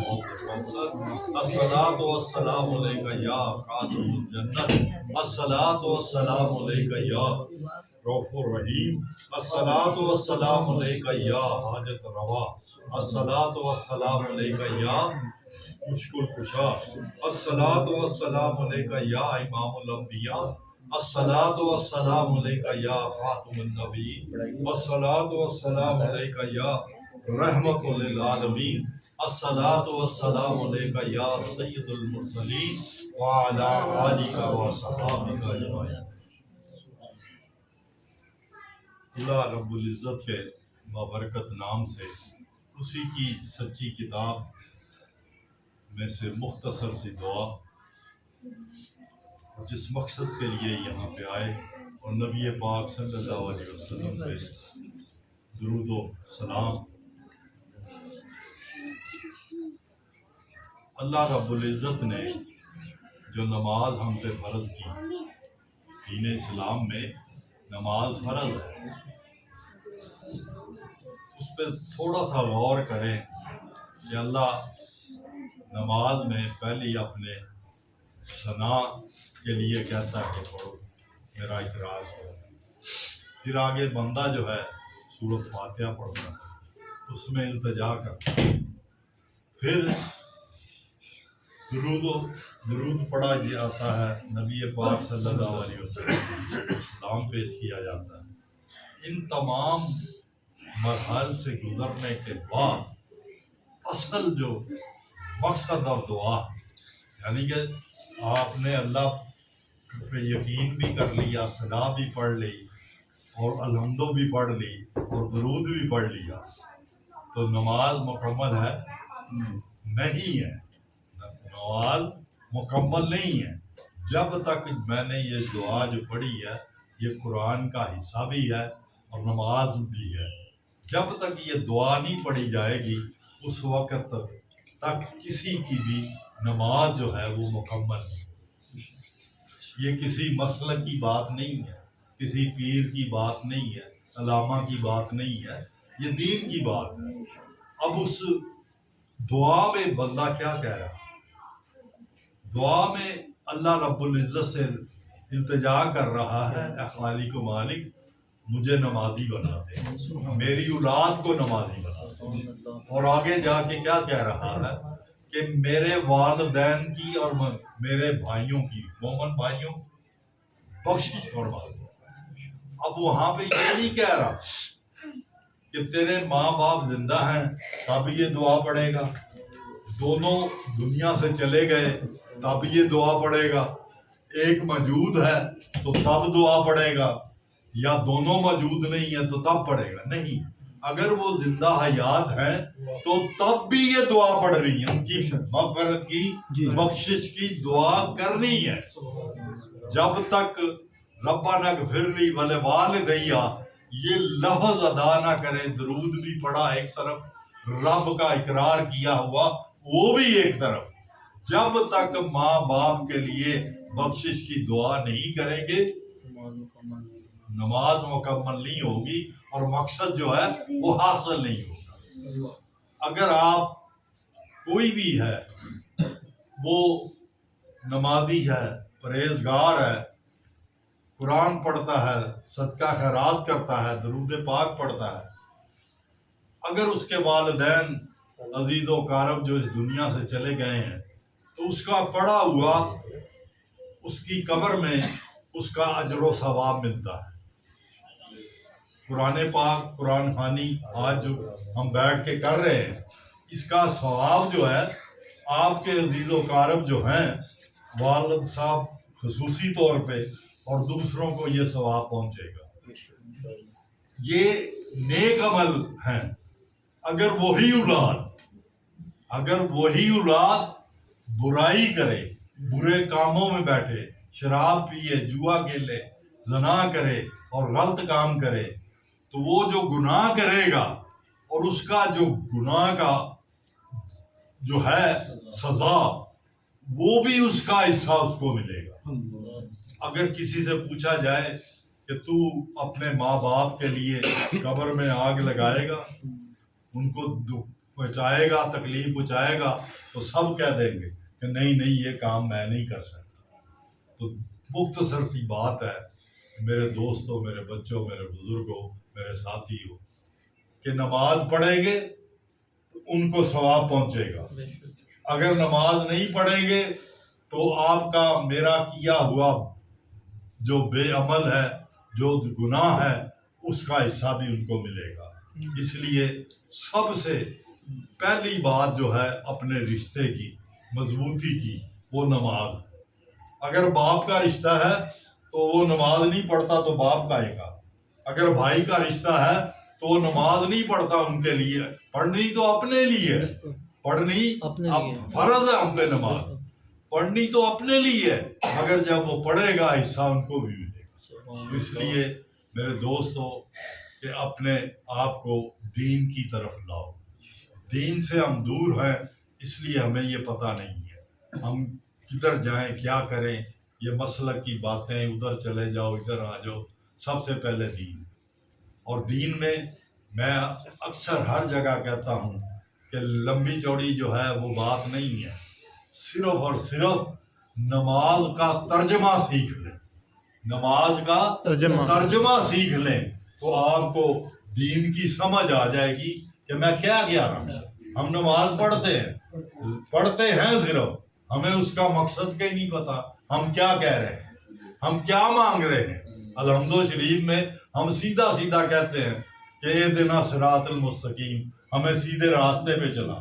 حوض الکوثر، الصلاۃ والسلام علیک یا قاسم الجنت، الصلاۃ والسلام علیک یا رؤوف الرحیم، الصلاۃ والسلام علیک یا حاجت روا، الصلاۃ والسلام علیک یا مشکل کشا، الصلاۃ والسلام علیک یا امام الانبیاء، الصلاۃ والسلام علیک یا خاتم النبیین، الصلاۃ والسلام علیک یا رحمت للعالمین، الصلاۃ والسلام علیک یا سید المرسلین وعلی آلک وصحابک اجمعین۔ اللہ رب العزت کے بابرکت نام سے اسی کی سچی کتاب میں سے مختصر سی دعا، جس مقصد کے لیے یہاں پہ آئے اور نبی پاک صلی اللہ علیہ وسلم پہ درود و سلام۔ اللہ رب العزت نے جو نماز ہم پہ فرض کی، دین اسلام میں نماز فرض ہے، اس پہ تھوڑا سا غور کریں کہ اللہ نماز میں پہلے اپنے ثنا کے لیے کہتا ہے کہ پڑھو، میرا اقرار کرو، پھر آگے بندہ جو ہے سورۃ فاتحہ پڑھتا ہے، اس میں التجا کرتا ہے، پھر درود پڑھا جاتا ہے، نبی پاک صلی اللہ علیہ وسلم سلام پیش کیا جاتا ہے۔ ان تمام مراحل سے گزرنے کے بعد اصل جو مقصد اور دعا، یعنی کہ آپ نے اللہ پہ یقین بھی کر لیا، صدا بھی پڑھ لی اور الحمدو بھی پڑھ لی اور درود بھی پڑھ لیا، تو نماز مکمل ہے؟ نہیں ہے، نماز مکمل نہیں ہے جب تک میں نے یہ دعا جو پڑھی ہے، یہ قرآن کا حصہ بھی ہے اور نماز بھی ہے، جب تک یہ دعا نہیں پڑھی جائے گی اس وقت تک کسی کی بھی نماز جو ہے وہ مکمل نہیں۔ یہ کسی مسلک کی بات نہیں ہے، کسی پیر کی بات نہیں ہے، علامہ کی بات نہیں ہے، یہ دین کی بات ہے۔ اب اس دعا میں بندہ کیا کہہ رہا ہے؟ دعا میں اللہ رب العزت سے التجا کر رہا ہے، اے خالق و مالک مجھے نمازی بنا دے، میری اولاد کو نمازی بنا دے، اور آگے جا کے کیا کہہ رہا ہے کہ میرے والدین کی اور میرے بھائیوں کی، مومن بھائیوں بخشش فرما دے۔ اب وہاں پہ یہ نہیں کہہ رہا کہ تیرے ماں باپ زندہ ہیں تب یہ دعا پڑھے گا، دونوں دنیا سے چلے گئے تب یہ دعا پڑھے گا، ایک موجود ہے تو تب دعا پڑھے گا، یا دونوں موجود نہیں ہیں تو تب پڑھے گا۔ نہیں، اگر وہ زندہ حیات ہیں تو تب بھی یہ دعا پڑھ رہی ہیں، ان کی مغفرت کی، بخشش کی دعا کرنی ہے۔ جب تک ربنا اغفر لی ولوالدی یہ لفظ ادا نہ کریں، درود بھی پڑھا ایک طرف، رب کا اقرار کیا ہوا وہ بھی ایک طرف، جب تک ماں باپ کے لیے بخشش کی دعا نہیں کریں گے نماز مکمل نہیں ہوگی اور مقصد جو ہے وہ حاصل نہیں ہوگا۔ اگر آپ کوئی بھی ہے، وہ نمازی ہے، پرہیزگار ہے، قرآن پڑھتا ہے، صدقہ خیرات کرتا ہے، درود پاک پڑھتا ہے، اگر اس کے والدین عزیز و اقارب جو اس دنیا سے چلے گئے ہیں تو اس کا پڑھا ہوا اس کی قبر میں اس کا اجر و ثواب ملتا ہے۔ قرآن پاک، قرآن خوانی آج جو ہم بیٹھ کے کر رہے ہیں، اس کا ثواب جو ہے آپ کے عزیز و اقارب جو ہیں، والد صاحب خصوصی طور پہ، اور دوسروں کو یہ ثواب پہنچے گا۔ یہ نیک عمل ہیں۔ اگر وہی اولاد برائی کرے، برے کاموں میں بیٹھے، شراب پیے، جوا کھیلے، زنا کرے اور غلط کام کرے، تو وہ جو گناہ کرے گا اور اس کا جو گناہ کا جو ہے سزا، وہ بھی اس کا حصہ اس کو ملے گا۔ اگر کسی سے پوچھا جائے کہ تو اپنے ماں باپ کے لیے قبر میں آگ لگائے گا، ان کو پہنچائے گا، تکلیف پہنچائے گا تو سب کہہ دیں گے کہ نہیں نہیں یہ کام میں نہیں کر سکتا۔ تو مختصر سی بات ہے میرے دوستوں، میرے بچوں، میرے بزرگوں، میرے ساتھیوں، کہ نماز پڑھیں گے تو ان کو ثواب پہنچے گا، اگر نماز نہیں پڑھیں گے تو آپ کا میرا کیا ہوا جو بے عمل ہے، جو گناہ ہے، اس کا حصہ بھی ان کو ملے گا۔ اس لیے سب سے پہلی بات جو ہے اپنے رشتے کی مضبوطی کی، وہ نماز ہے۔ اگر باپ کا رشتہ ہے تو وہ نماز نہیں پڑھتا تو باپ کا ہے گا، اگر بھائی کا رشتہ ہے تو وہ نماز نہیں پڑھتا ان کے لیے، پڑھنی تو اپنے لیے ہے، پڑھنی فرض ہے ہم پہ، نماز پڑھنی تو اپنے لیے ہے، مگر جب وہ پڑھے گا حصہ ان کو بھی ملے گا۔ اس لیے میرے دوستو کہ اپنے آپ کو دین کی طرف لاؤ۔ دین سے ہم دور ہیں، اس لیے ہمیں یہ پتہ نہیں ہے ہم کدھر جائیں، کیا کریں، یہ مسلک کی باتیں، ادھر چلے جاؤ، ادھر آ جاؤ۔ سب سے پہلے دین، اور دین میں اکثر ہر جگہ کہتا ہوں کہ لمبی چوڑی جو ہے وہ بات نہیں ہے، صرف اور صرف نماز کا ترجمہ سیکھ لیں، نماز کا ترجمہ سیکھ لیں تو آپ کو دین کی سمجھ آ جائے گی کہ میں کیا کہہ رہا ہوں۔ ہم نماز پڑھتے ہیں صرف، ہمیں اس کا مقصد کا ہی نہیں پتا، ہم کیا کہہ رہے ہیں، ہم کیا مانگ رہے ہیں۔ الحمد شریف میں ہم سیدھا سیدھا کہتے ہیں کہ اہدنا صراط المستقیم، ہمیں سیدھے راستے پہ چلا۔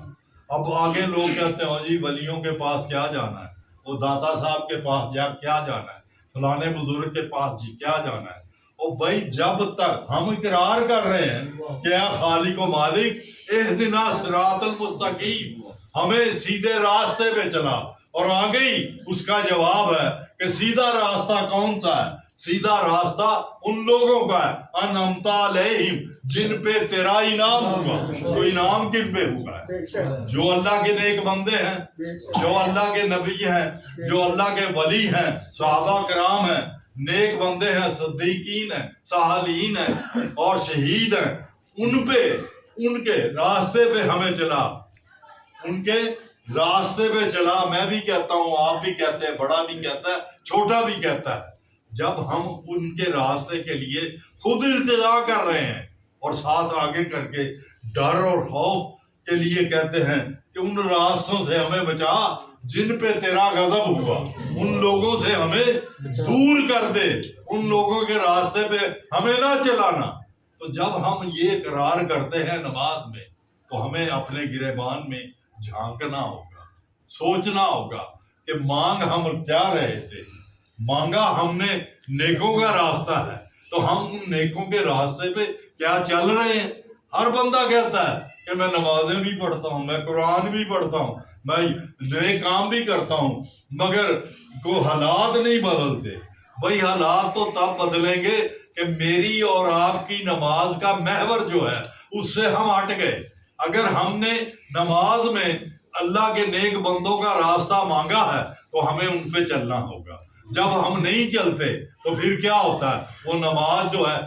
اب آگے لوگ کہتے ہیں جی ولیوں کے پاس کیا جانا ہے، وہ داتا صاحب کے پاس کیا جانا ہے، فلانے بزرگ کے پاس جی کیا جانا ہے۔ اور بھائی جب تک ہم اقرار کر رہے ہیں کہ اے خالق و مالک اہدنا صراط المستقیم، ہمیں سیدھے راستے پہ چلا، اور آگے ہی اس کا جواب ہے کہ سیدھا راستہ کون سا ہے؟ سیدھا راستہ ان لوگوں کا ہے انعمت علیہم، جن پہ تیرا انعام ہوگا۔ تو انعام کن پہ ہوگا؟ جو اللہ کے نیک بندے ہیں، جو اللہ کے نبی ہیں، جو اللہ کے ولی ہیں، صحابہ کرام ہیں، نیک بندے ہیں، صدیقین ہیں، صالحین ہیں اور شہید ہیں، ان پہ، ان کے راستے پہ ہمیں چلا، ان کے راستے پہ چلا۔ میں بھی کہتا ہوں، آپ بھی کہتے ہیں، بڑا بھی کہتا ہے، چھوٹا بھی کہتا ہے۔ جب ہم ان کے راستے کے لیے خود التجا کر رہے ہیں اور ساتھ آگے کر کے ڈر اور خوف کے لیے کہتے ہیں کہ ان راستوں سے ہمیں بچا جن پہ تیرا غضب ہوا، ان لوگوں سے ہمیں دور کر دے، ان لوگوں کے راستے پہ ہمیں نہ چلانا۔ تو جب ہم یہ اقرار کرتے ہیں نماز میں تو ہمیں اپنے گریبان میں جھانکنا ہوگا، سوچنا ہوگا کہ مانگ ہم کیا رہے تھے۔ مانگا ہم نے نیکوں کا راستہ ہے، تو ہم ان نیکوں کے راستے پہ کیا چل رہے ہیں؟ ہر بندہ کہتا ہے کہ میں نمازیں بھی پڑھتا ہوں، میں قرآن بھی پڑھتا ہوں، میں نئے کام بھی کرتا ہوں، مگر کو حالات نہیں بدلتے۔ بھائی حالات تو تب بدلیں گے کہ میری اور آپ کی نماز کا محور جو ہے اس سے ہم ہٹ گئے۔ اگر ہم نے نماز میں اللہ کے نیک بندوں کا راستہ مانگا ہے تو ہمیں ان پہ چلنا ہوگا۔ جب ہم نہیں چلتے تو پھر کیا ہوتا ہے؟ وہ نماز جو ہے،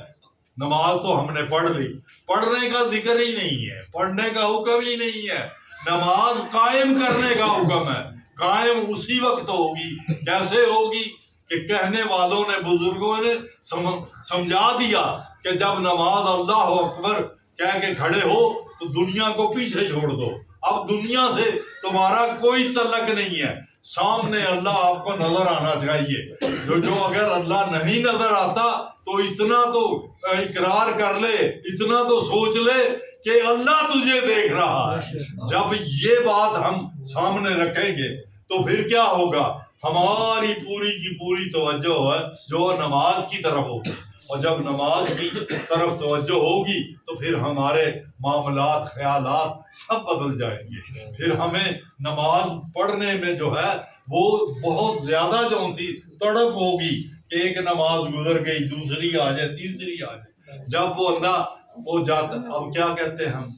نماز تو ہم نے پڑھ لی، پڑھنے کا ذکر ہی نہیں ہے، پڑھنے کا حکم ہی نہیں ہے، نماز قائم کرنے کا حکم ہے۔ قائم اسی وقت ہوگی، کیسے ہوگی کہ کہنے والوں نے، بزرگوں نے سمجھا دیا کہ جب نماز اللہ اکبر کہہ کے کھڑے ہو تو دنیا کو پیچھے چھوڑ دو۔ اب دنیا سے تمہارا کوئی تعلق نہیں ہے، سامنے اللہ آپ کو نظر آنا چاہیے۔ جو اگر اللہ نہیں نظر آتا تو اتنا تو اقرار کر لے، اتنا تو سوچ لے کہ اللہ تجھے دیکھ رہا ہے۔ جب یہ بات ہم سامنے رکھیں گے تو پھر کیا ہوگا؟ ہماری پوری کی پوری توجہ ہے جو نماز کی طرف ہوگی، اور جب نماز کی طرف توجہ ہوگی تو پھر ہمارے معاملات، خیالات سب بدل جائیں گے۔ پھر ہمیں نماز پڑھنے میں جو ہے وہ بہت زیادہ جو سی تڑپ ہوگی کہ ایک نماز گزر گئی، دوسری آ جائے، تیسری آ جائے۔ جب وہ اللہ وہ جاتا، اب کیا کہتے ہیں ہم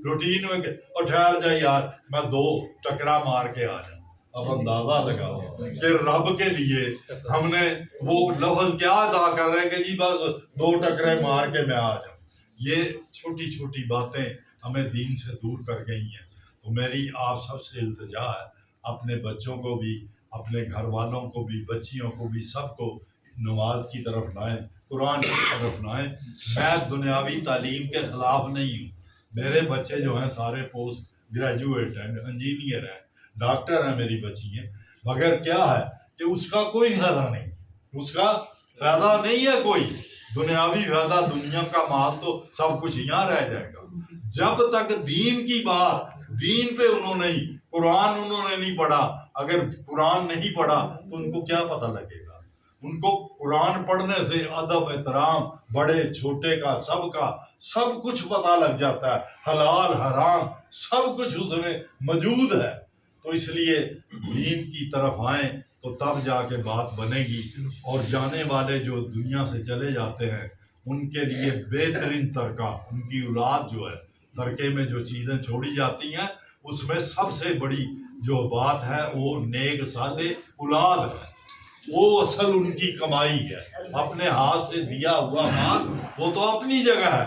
روٹین میں کہ اور ٹھہر جائے یار میں 2 ٹکرا مار کے آ جاؤں۔ اب اندازہ لگاؤ کہ رب کے لیے ہم نے وہ لفظ کیا ادا کر رہے ہیں کہ جی بس 2 ٹکرے مار کے میں آ جاؤں۔ یہ چھوٹی چھوٹی باتیں ہمیں دین سے دور کر گئی ہیں. تو میری آپ سب سے التجا ہے، اپنے بچوں کو بھی، اپنے گھر والوں کو بھی، بچیوں کو بھی، سب کو نماز کی طرف لائیں، قرآن کی طرف لائیں. میں دنیاوی تعلیم کے خلاف نہیں ہوں. میرے بچے جو ہیں سارے پوسٹ گریجویٹ ہیں، انجینئر ہیں، ڈاکٹر ہیں میری بچی ہیں، مگر کیا ہے کہ اس کا کوئی فائدہ نہیں، اس کا فائدہ نہیں ہے کوئی. دنیاوی فائدہ، دنیا کا مال تو سب کچھ یہاں رہ جائے گا. جب تک دین کی بات، دین پہ انہوں نے قرآن انہوں نے نہیں پڑھا. اگر قرآن نہیں پڑھا تو ان کو کیا پتہ لگے گا؟ ان کو قرآن پڑھنے سے ادب احترام بڑے چھوٹے کا سب کچھ پتہ لگ جاتا ہے. حلال حرام سب کچھ اس میں موجود ہے. تو اس لیے دین کی طرف آئیں تو تب جا کے بات بنے گی. اور جانے والے جو دنیا سے چلے جاتے ہیں ان کے لیے بہترین ترکہ، ان کی اولاد جو ہے، ترکے میں جو چیزیں چھوڑی جاتی ہیں اس میں سب سے بڑی جو بات ہے وہ نیک صالح اولاد ہے. وہ اصل ان کی کمائی ہے. اپنے ہاتھ سے دیا ہوا مال وہ تو اپنی جگہ ہے.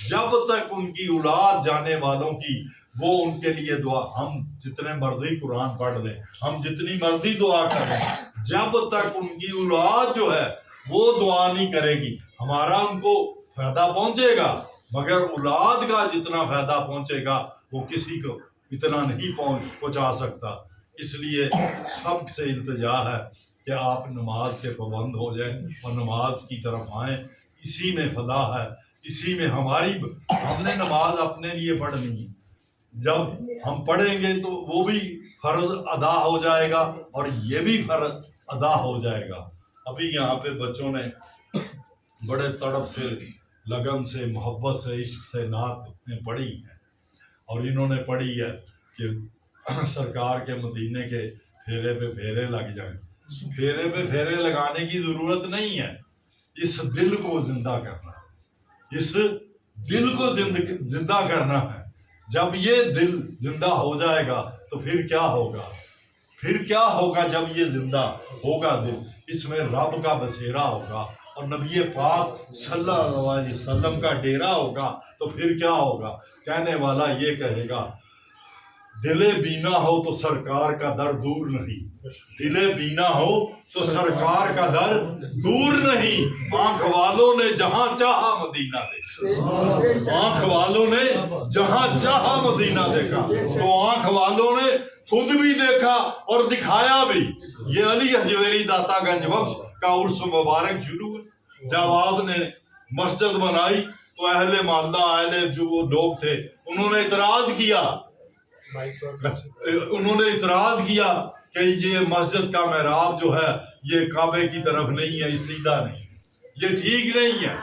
جب تک ان کی اولاد جانے والوں کی، وہ ان کے لیے دعا، ہم جتنے مرضی قرآن پڑھ لیں، ہم جتنی مرضی دعا کریں، جب تک ان کی اولاد جو ہے وہ دعا نہیں کرے گی، ہمارا ان کو فائدہ پہنچے گا مگر اولاد کا جتنا فائدہ پہنچے گا وہ کسی کو اتنا نہیں پہنچا سکتا. اس لیے سب سے التجا ہے کہ آپ نماز کے پابند ہو جائیں اور نماز کی طرف آئیں. اسی میں فلاح ہے، اسی میں ہم نے نماز اپنے لیے پڑھنی ہے. جب ہم پڑھیں گے تو وہ بھی فرض ادا ہو جائے گا اور یہ بھی فرض ادا ہو جائے گا. ابھی یہاں پہ بچوں نے بڑے تڑپ سے، لگن سے، محبت سے، عشق سے نعت میں پڑھی ہے. اور انہوں نے پڑھی ہے کہ سرکار کے مدینے کے پھیرے پہ پھیرے لگ جائیں. پھیرے پہ پھیرے لگانے کی ضرورت نہیں ہے. اس دل کو زندہ کرنا، اس دل کو زندہ کرنا ہے. جب یہ دل زندہ ہو جائے گا تو پھر کیا ہوگا؟ پھر کیا ہوگا جب یہ زندہ ہوگا دل؟ اس میں رب کا بسیرا ہوگا اور نبی پاک صلی اللہ علیہ وسلم کا ڈیرا ہوگا. تو پھر کیا ہوگا؟ کہنے والا یہ کہے گا، دل بینا ہو تو سرکار کا در دور نہیں، دل بینا ہو تو سرکار کا در دور نہیں. آنکھ والوں نے جہاں چاہا مدینہ دیکھا، آنکھ والوں نے جہاں چاہا مدینہ دیکھا. تو آنکھ والوں نے خود بھی دیکھا اور دکھایا بھی. یہ علی حجویری داتا گنج بخش کا عرس مبارک شروع ہے. جب آپ نے مسجد بنائی تو اہل محلہ، اہل جو وہ لوگ تھے، انہوں نے اعتراض کیا کہ یہ مسجد کا محراب جو ہے یہ کعبے کی طرف نہیں ہے، سیدھا نہیں، یہ ٹھیک نہیں ہے.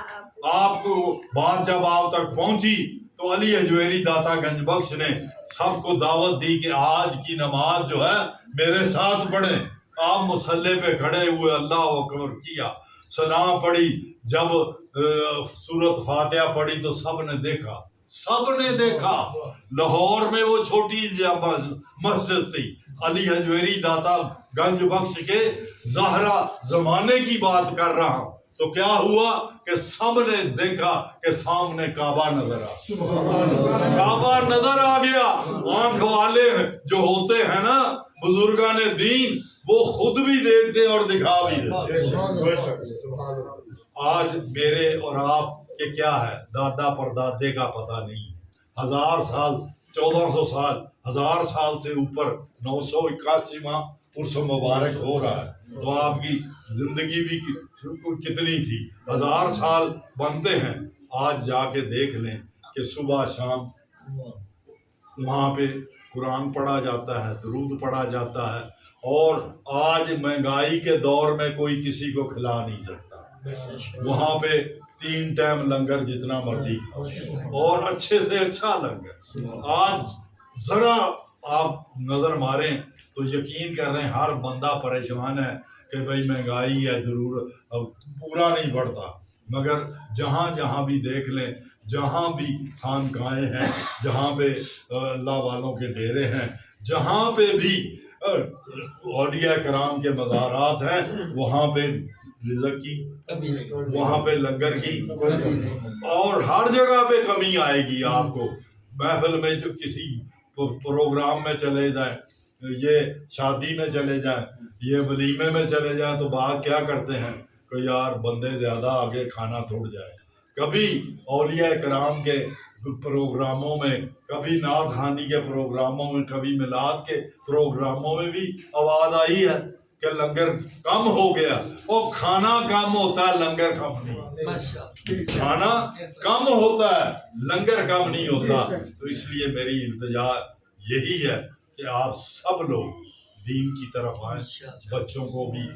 آپ کو بات جب آپ تک پہنچی تو علی حجویری داتا گنج بخش نے سب کو دعوت دی کہ آج کی نماز جو ہے میرے ساتھ پڑھیں. آپ مصلی پہ کھڑے ہوئے، اللہ اکبر کیا، ثنا پڑھی. جب سورۃ فاتحہ پڑھی تو سب نے دیکھا. لاہور میں وہ چھوٹی مسجد تھی. علی حجویری داتا گنج بخش کے زہرا زمانے کی بات کر رہا ہوں. تو کیا ہوا کہ سب نے دیکھا کہ سامنے کعبہ نظر آ گیا. آنکھ والے جو ہوتے ہیں نا بزرگان دین، وہ خود بھی دیکھتے اور دکھا بھی دیتے. آج میرے اور آپ کے کیا ہے، دادا پردادے کا پتہ نہیں ہے. 1000 سال، 1400 سال، 1000 سال سے اوپر 981واں عرس مبارک ہو رہا ہے. تو آپ کی زندگی بھی کتنی تھی؟ 1000 سال بنتے ہیں. آج جا کے دیکھ لیں کہ صبح شام وہاں پہ قرآن پڑھا جاتا ہے، درود پڑھا جاتا ہے. اور آج مہنگائی کے دور میں کوئی کسی کو کھلا نہیں سکتا. وہاں پہ 3 ٹائم لنگر جتنا مرضی اور اچھے سے اچھا لنگر. آج ذرا آپ نظر ماریں تو یقین کر رہے ہیں ہر بندہ پریشان ہے کہ بھئی مہنگائی ہے، ضرورت اب پورا نہیں بڑھتا. مگر جہاں جہاں بھی دیکھ لیں، جہاں بھی خانقاہیں ہیں، جہاں پہ اللہ والوں کے ڈیرے ہیں، جہاں پہ بھی اولیاء کرام کے مزارات ہیں، وہاں پہ رزق کی، وہاں پہ لنگر کی، اور ہر جگہ پہ کمی آئے گی آپ کو. محفل میں جو کسی پروگرام میں چلے جائیں، یہ شادی میں چلے جائیں، یہ ولیمے میں چلے جائیں، تو بعد کیا کرتے ہیں کہ یار بندے زیادہ آگے کھانا تھوڑ جائے۔ کبھی اولیاء کرام کے پروگراموں میں، کبھی نعت خوانی کے پروگراموں میں، کبھی میلاد کے پروگراموں میں بھی آواز آئی ہے کہ لنگر کم ہو گیا۔ وہ کھانا کم ہوتا ہے، لنگر کم نہیں ہوتا۔ کھانا کم ہوتا ہے، لنگر کم نہیں ہوتا۔ تو اس لیے میری التجا یہی ہے کہ آپ سب لوگ دین کی طرف آئیں، بچوں کو بھی،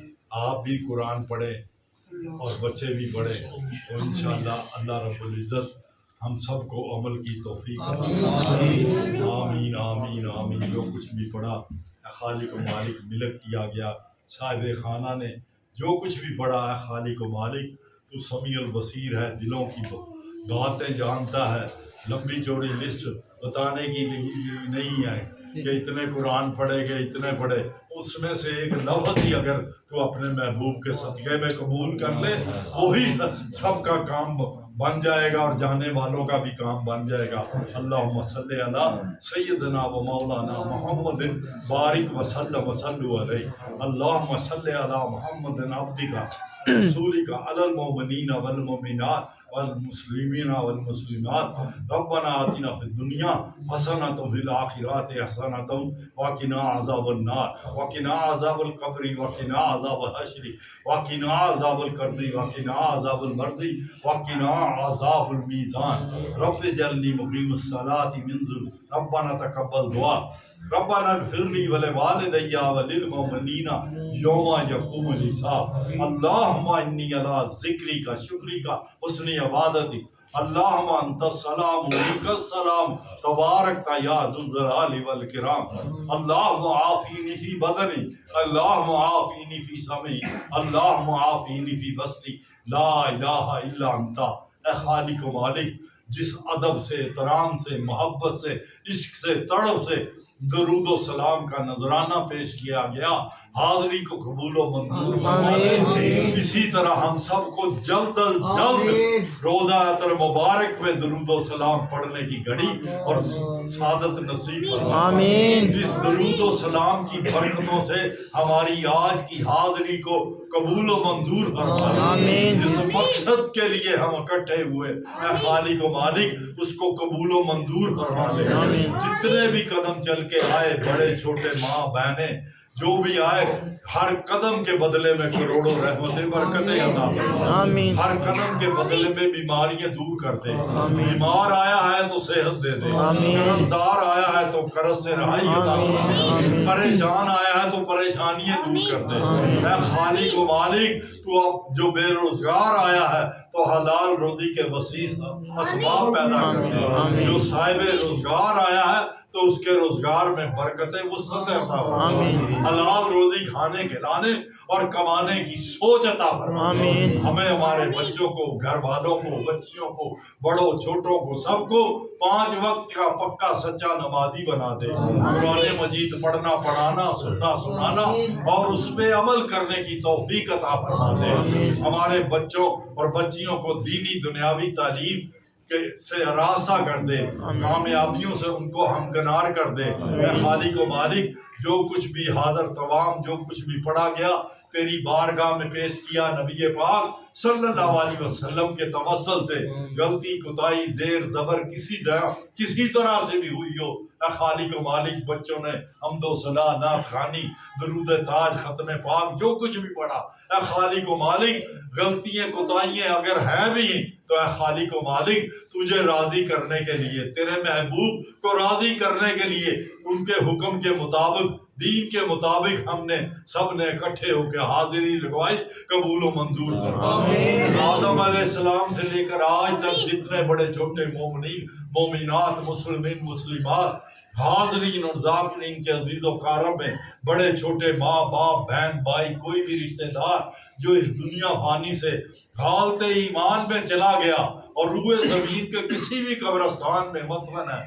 آپ بھی قرآن پڑھیں اور بچے بھی پڑھیں، تو انشاءاللہ اللہ رب العزت ہم سب کو عمل کی توفیق عطا فرمائے۔ آمین آمین آمین۔ جو کچھ بھی پڑھا خالق و مالک ملک کیا گیا، صاحب خانہ نے جو کچھ بھی پڑھا ہے، خالق و مالک تو سمیع البصیر ہے، دلوں کی باتیں جانتا ہے۔ لمبی چوڑی لسٹ بتانے کی نہیں ہے کہ اتنے قرآن پڑھے گے، اتنے پڑھے، اس میں سے ایک لفظ ہی اگر تو اپنے محبوب کے صدقے میں قبول کر لے، وہی سب کا کام بن جائے گا اور جانے والوں کا بھی کام بن جائے گا۔ اللہم صلی علی سیدنا و مولانا محمد بارک وسلم وصلوا علیہ۔ اللہم صلی علی محمد عبدک رسولک علی المؤمنین والمؤمنات والمسلمین والمسلمات ربنا آتنا فی الدنیا حسنۃ وفی الآخرۃ حسنۃ وقنا عذاب النار وقنا عذاب القبر وقنا عذاب الحشر وقنا عذاب القبر وقنا عذاب المرض وقنا عذاب المیزان رب اجعلنی مقیم الصلاۃ من ذریتی ربنا تقبل دعا ربنا اغفر لی ولوالدی وللمؤمنین یوم یقوم الحساب۔ اللہم انی علی ذکرک شکرک حسن عبادتی اللہم انت السلام منک السلام تبارکت یا ذو الجلال والاکرام۔ اللہم عافینی فی بدنی اللہم عافینی فی سمعی اللہم عافینی فی بصری لا الہ الا انت۔ اے خالق و مالک، جس ادب سے، احترام سے، محبت سے، عشق سے، تڑپ سے درود و سلام کا نذرانہ پیش کیا گیا، حاضری کو قبول و منظور فرما دے۔ اسی طرح ہم سب کو جلد از جلد روزہ عطر مبارک میں درود و سلام پڑھنے کی گھڑی اور سعادت نصیب فرما۔ اس درود و سلام کی برکتوں سے ہماری آج کی حاضری کو قبول و منظور فرما دے۔ جس مقصد کے لیے ہم اکٹھے ہوئے، اے خالق و مالک، اس کو قبول و منظور فرما دے۔ جتنے بھی قدم چل کے آئے، بڑے چھوٹے، ماں بہنیں جو بھی آئے، ہر قدم کے بدلے میں کروڑوں رحمتیں برکتیں عطا فرما۔ ہر قدم کے بدلے میں بیماریاں دور کر دے۔ بیمار آیا ہے تو صحت دے دے، قرض دار آیا ہے تو قرض سے رہائی عطا فرما، پریشان آیا ہے تو پریشانیاں دور کر دے۔ اے خالق و مالک، تو اب جو بے روزگار آیا ہے تو حلال روزی کے وسیع اسباب پیدا کر دے۔ جو صاحب روزگار آیا ہے تو اس کے روزگار میں برکتیں وسعت عطا فرما، حلال روزی کھانے کھلانے اور کمانے کی سوچ عطا فرما۔ ہمیں، ہمارے بچوں کو، گھر والوں کو، بچیوں کو، بڑوں چھوٹوں کو، سب کو 5 وقت کا پکا سچا نمازی بنا دے۔ قرآن مجید پڑھنا، پڑھانا، سننا، سنانا اور اس پہ عمل کرنے کی توفیق عطا فرما دے۔ ہمارے بچوں اور بچیوں کو دینی دنیاوی تعلیم سے راستہ کر دے، کامیابیوں سے ان کو ہمکنار کر دے۔ اے خالق و مالک، جو کچھ بھی حاضر تمام جو کچھ بھی پڑھا گیا تیری بارگاہ میں پیش کیا، نبی پاک صلی اللہ علیہ وسلم کے توسل سے غلطی، کوتاہی، زیر زبر کسی طرح سے بھی ہوئی ہو، اے خالق و مالک، بچوں نے حمد و ثنا، نعت خوانی، درود تاج، ختم پاک جو کچھ بھی پڑھا، اے خالق و مالک، غلطیاں کوتاہیاں اگر ہیں بھی تو اے خالق و مالک، تجھے راضی کرنے کے لیے، تیرے محبوب کو راضی کرنے کے لیے، ان کے حکم کے مطابق، دین کے مطابق ہم نے سب نے اکٹھے ہو کے حاضری لگوائی، قبول و منظور فرما۔ آدم علیہ السلام سے لے کر آج تک جتنے بڑے چھوٹے مومنین، مومنات، مسلمین، مسلمات، حاضرین اور ذاکرین کے عزیز و کارم میں، بڑے چھوٹے، ماں باپ، بہن بھائی، کوئی بھی رشتہ دار جو اس دنیا فانی سے حالت ایمان میں چلا گیا اور روئے زمین کے کسی بھی قبرستان میں مدفن ہے،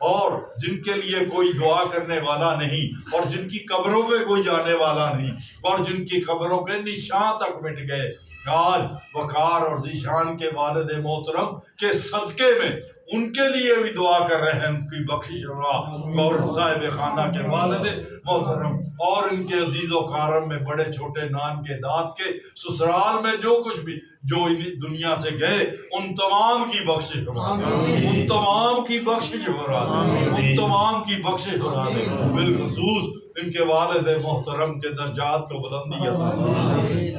اور جن کے لیے کوئی دعا کرنے والا نہیں، اور جن کی قبروں پہ کوئی جانے والا نہیں، اور جن کی قبروں کے نشان تک مٹ گئے، آج وقار اور ذیشان کے والد محترم کے صدقے میں ان کے لیے بھی دعا کر رہے ہیں، ان کی بخشش اور صاحب خانہ کے والد محترم اور ان کے عزیز و کارم میں بڑے چھوٹے نان کے داد کے سسرال میں جو کچھ بھی جو دنیا سے گئے ان تمام کی بخشش فرما دے، ان تمام کی بخشش فرما دے، ان تمام کی بخشش فرما دے، بالخصوص ان کے والد محترم کے درجات کو بلندی عطا فرما دے۔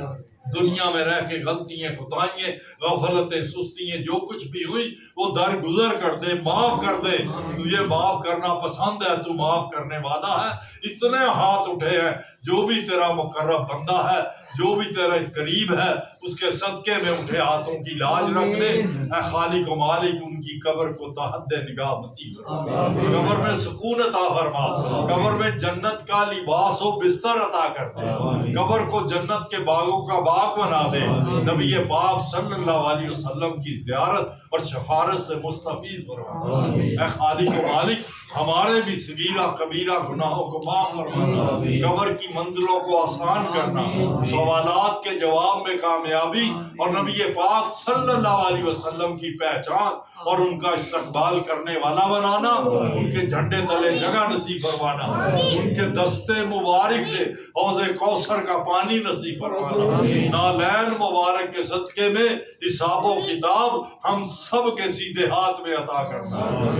دنیا میں رہ کے غلطیاں کوتاہیاں غفلتیں سستیاں جو کچھ بھی ہوئی وہ درگزر کر دے، معاف کر دے۔ تجھے معاف کرنا پسند ہے، تو معاف کرنے والا ہے۔ اتنے ہاتھ اٹھے ہیں، جو بھی تیرا مقرب بندہ ہے، جو بھی تیرے قریب ہے، اس کے صدقے میں اٹھے ہاتھوں کی لاج رکھ لے۔ اے خالق و مالک ان کی قبر کو تحت نگاہ وسیع فرما، قبر میں سکون عطا فرما، قبر میں جنت کا لباس و بستر عطا کر دے، قبر کو جنت کے باغوں کا باغ بنا دے۔ نبی پاک صلی اللہ علیہ وسلم کی زیارت اور شفاعت سے مستفیض فرما۔ اے خالق و مالک ہمارے بھی صغیرہ کبیرہ گناہوں کو معاف فرمانا، قبر کی منزلوں کو آسان کرنا، سوالات کے جواب میں کامیابی اور نبی پاک صلی اللہ علیہ وسلم کی پہچان اور ان کا استقبال کرنے والا بنانا، ان کے جھنڈے تلے جگہ نصیب فرمانا، ان کے دستے مبارک سے حوض کوثر کا پانی نصیب فرمانا، نالین مبارک کے صدقے میں حساب و کتاب ہم سب کے سیدھے ہاتھ میں عطا کرنا۔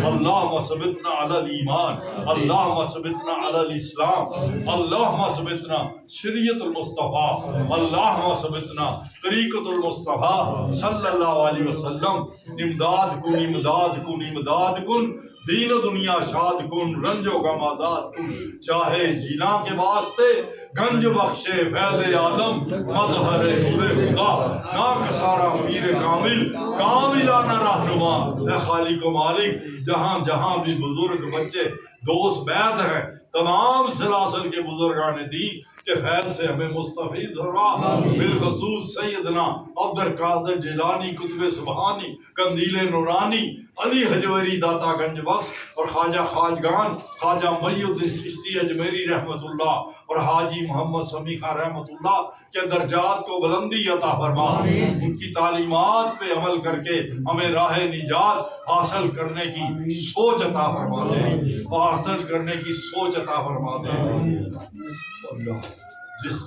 اللہم ثبتنا علی الایمان، اللہم ثبتنا علی الاسلام، اللہم ثبتنا شریعت المصطفیٰ، اللہم ثبتنا طریقت المصطفیٰ صلی اللہ علیہ وسلم۔ امداد کن امداد کن امداد کن، دین و دنیا شاد کن، رنج و غم آزاد کن، چاہے جینا کے واسطے گنج بخشے فیض عالم مظہر نور خدا، نا کسارا پیر کامل کاملانہ رہنما۔ اے خالق و مالک جہاں جہاں بھی بزرگ بچے دوست بیعت ہیں، تمام سلاسل کے بزرگان دین کے فیض سے ہمیں مستفیض فرما، بالخصوص سیدنا عبد القادر جیلانی قطب سبحانی قندیل نورانی علی حجویری داتا گنج بخش اور خواجہ خواجگان خواجہ معی الدین چشتی اجمیری رحمت اللہ اور حاجی محمد سمیع خان رحمت اللہ کے درجات کو بلندی عطا فرما، ان کی تعلیمات پہ عمل کر کے ہمیں راہ نجات حاصل کرنے کی سوچ عطا فرما دے، حاصل کرنے کی سوچ عطا فرما دے۔ اللہ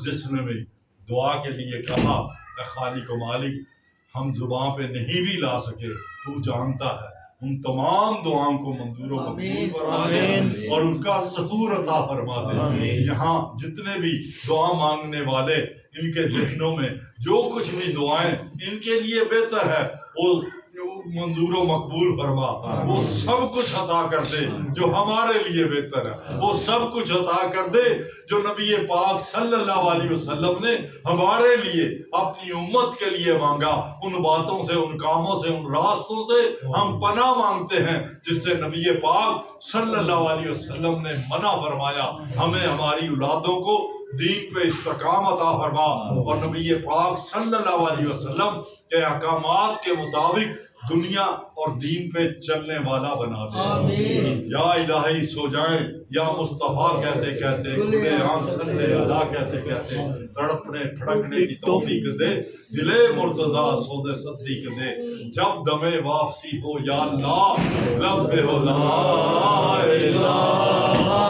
جس نے بھی دعا کے لیے کہا، اے خالق و مالک ہم زبان پہ نہیں بھی لا سکے، تو جانتا ہے، ان تمام دعاؤں کو منظور و مقبول فرما دے اور ان کا ظہور عطا فرما دے۔ یہاں جتنے بھی دعا مانگنے والے ان کے ذہنوں میں جو کچھ بھی دعائیں ان کے لیے بہتر ہے وہ منظور و مقبول فرما، وہ سب کچھ عطا کر دے جو ہمارے لیے بہتر ہے، وہ سب کچھ عطا کر دے جو نبی پاک صلی اللہ علیہ وسلم نے ہمارے لیے اپنی امت کے لیے مانگا۔ ان باتوں سے، ان کاموں سے، ان راستوں سے ہم پناہ مانگتے ہیں جس سے نبی پاک صلی اللہ علیہ وسلم نے منع فرمایا۔ ہمیں ہماری اولادوں کو دین پہ استقامت عطا فرما اور نبی پاک صلی اللہ علیہ وسلم کے احکامات کے مطابق دنیا اور دین پہ چلنے والا بنا دے۔ یا الہی سو جائیں، یا مصطفیٰ کہتے کہتے، کھلے آنکھ صلی اللہ کہتے کہتے تڑپنے پھڑکنے کی توفیق دے، دلے مرتضیٰ سوز صدیق دے، جب دم واپسی ہو یا اللہ لب ہو لا الہ